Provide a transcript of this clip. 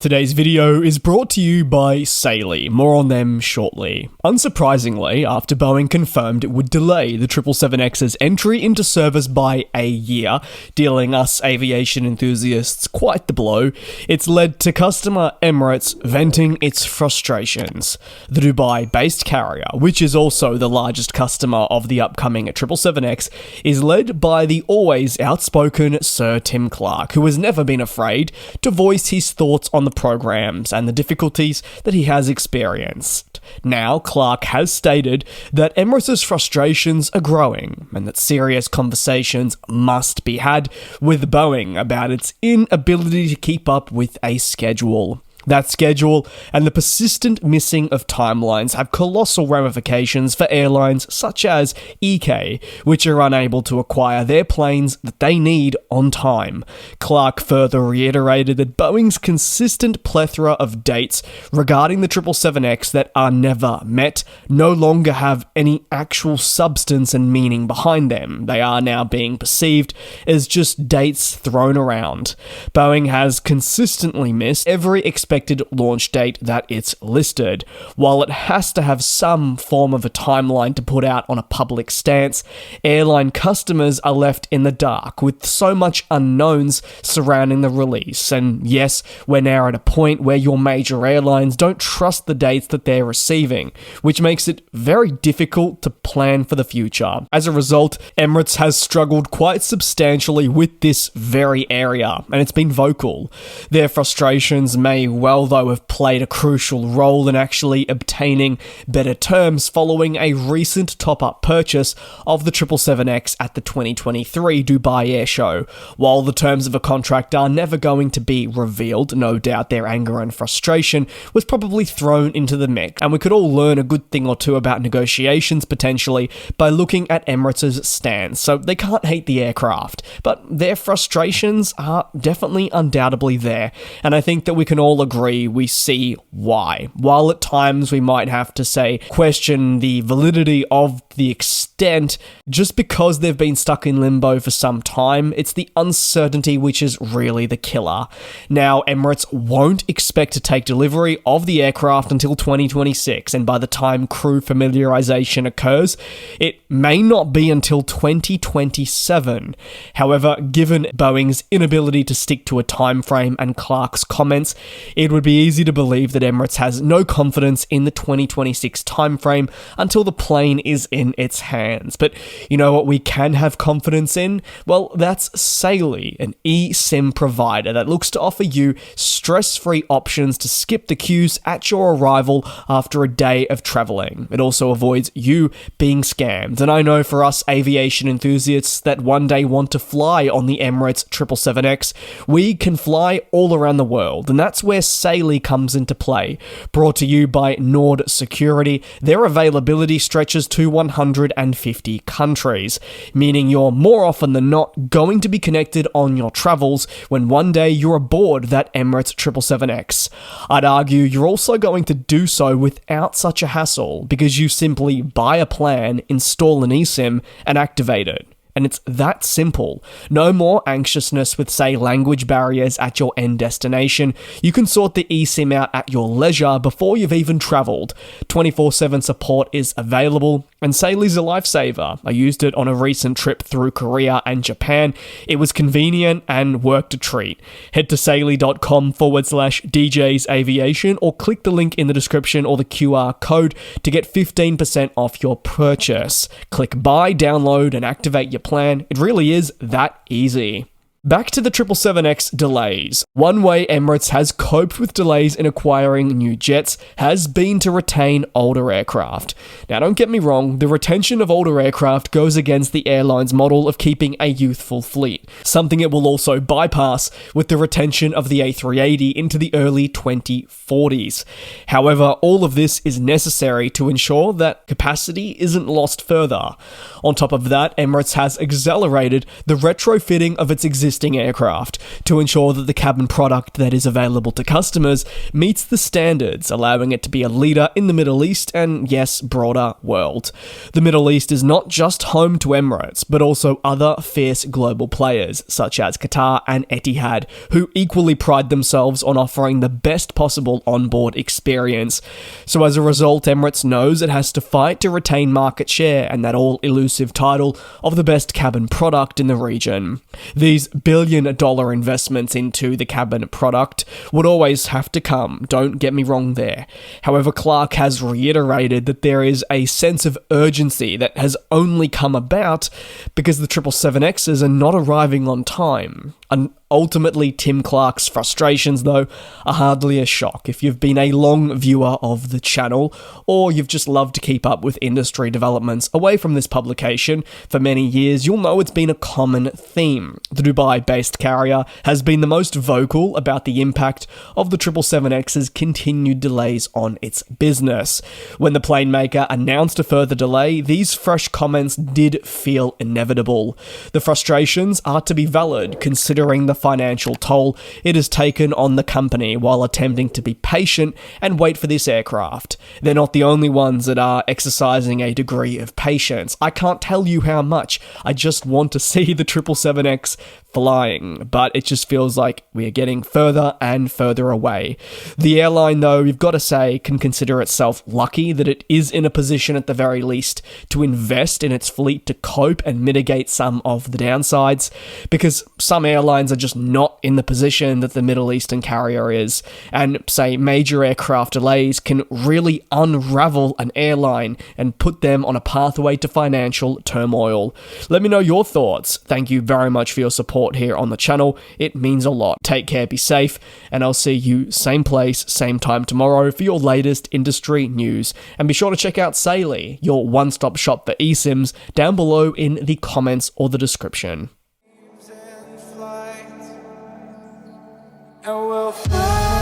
Today's video is brought to you by Saily, more on them shortly. Unsurprisingly, after Boeing confirmed it would delay the 777X's entry into service by a year, dealing us aviation enthusiasts quite the blow, it's led to customer Emirates venting its frustrations. The Dubai-based carrier, which is also the largest customer of the upcoming 777X, is led by the always outspoken Sir Tim Clark, who has never been afraid to voice his thoughts on the programs and the difficulties that he has experienced. Now, Clark has stated that Emirates' frustrations are growing and that serious conversations must be had with Boeing about its inability to keep up with a schedule. That schedule and the persistent missing of timelines have colossal ramifications for airlines such as EK, which are unable to acquire their planes that they need on time. Clark further reiterated that Boeing's consistent plethora of dates regarding the 777X that are never met no longer have any actual substance and meaning behind them. They are now being perceived as just dates thrown around. Boeing has consistently missed every expected launch date that it's listed. While it has to have some form of a timeline to put out on a public stance, airline customers are left in the dark with so much unknowns surrounding the release. And yes, we're now at a point where your major airlines don't trust the dates that they're receiving, which makes it very difficult to plan for the future. As a result, Emirates has struggled quite substantially with this very area, and it's been vocal. Their frustrations may well though have played a crucial role in actually obtaining better terms following a recent top-up purchase of the 777X at the 2023 Dubai Air Show. While the terms of a contract are never going to be revealed, no doubt their anger and frustration was probably thrown into the mix, and we could all learn a good thing or two about negotiations potentially by looking at Emirates' stance. So they can't hate the aircraft, but their frustrations are definitely undoubtedly there, and I think that we can all agree we see why. While at times we might have to question the validity of the extent, just because they've been stuck in limbo for some time, it's the uncertainty which is really the killer. Now, Emirates won't expect to take delivery of the aircraft until 2026, and by the time crew familiarization occurs, it may not be until 2027. However, given Boeing's inability to stick to a time frame and Clark's comments, it would be easy to believe that Emirates has no confidence in the 2026 timeframe until the plane is in its hands. But you know what we can have confidence in? Well, that's Saily, an eSIM provider that looks to offer you stress-free options to skip the queues at your arrival after a day of traveling. It also avoids you being scammed. And I know for us aviation enthusiasts that one day want to fly on the Emirates 777X, we can fly all around the world, and that's where Saily comes into play. Brought to you by Nord Security, their availability stretches to 150 countries, meaning you're more often than not going to be connected on your travels when one day you're aboard that Emirates 777X. I'd argue you're also going to do so without such a hassle because you simply buy a plan, install an eSIM, and activate it. And it's that simple. No more anxiousness with, language barriers at your end destination. You can sort the eSIM out at your leisure before you've even traveled. 24/7 support is available, and Saily's a lifesaver. I used it on a recent trip through Korea and Japan. It was convenient and worked a treat. Head to saily.com/DJs Aviation or click the link in the description or the QR code to get 15% off your purchase. Click buy, download, and activate your plan. It really is that easy. Back to the 777X delays. One way Emirates has coped with delays in acquiring new jets has been to retain older aircraft. Now, don't get me wrong, the retention of older aircraft goes against the airline's model of keeping a youthful fleet, something it will also bypass with the retention of the A380 into the early 2040s. However, all of this is necessary to ensure that capacity isn't lost further. On top of that, Emirates has accelerated the retrofitting of its existing aircraft to ensure that the cabin cabin product that is available to customers meets the standards, allowing it to be a leader in the Middle East and, yes, broader world. The Middle East is not just home to Emirates, but also other fierce global players, such as Qatar and Etihad, who equally pride themselves on offering the best possible onboard experience. So as a result, Emirates knows it has to fight to retain market share and that all-elusive title of the best cabin product in the region. These billion-dollar investments into the cabin product would always have to come, don't get me wrong there. However, Clark has reiterated that there is a sense of urgency that has only come about because the 777Xs are not arriving on time. And ultimately, Tim Clark's frustrations, though, are hardly a shock if you've been a long viewer of the channel, or you've just loved to keep up with industry developments away from this publication for many years. You'll know it's been a common theme. The Dubai-based carrier has been the most vocal about the impact of the 777X's continued delays on its business. When the planemaker announced a further delay, these fresh comments did feel inevitable. The frustrations are to be valid, considering the financial toll it has taken on the company while attempting to be patient and wait for this aircraft. They're not the only ones that are exercising a degree of patience. I can't tell you how much. I just want to see the 777X flying, but it just feels like we are getting further and further away. The airline, though, you've got to say, can consider itself lucky that it is in a position at the very least to invest in its fleet to cope and mitigate some of the downsides, because some airlines are just not in the position that the Middle Eastern carrier is, and say major aircraft delays can really unravel an airline and put them on a pathway to financial turmoil. Let me know your thoughts. Thank you very much for your support here on the channel. It means a lot. Take care, be safe, and I'll see you same place, same time tomorrow for your latest industry news. And be sure to check out Saily, your one-stop shop for eSIMs, down below in the comments or the description. And we'll fly.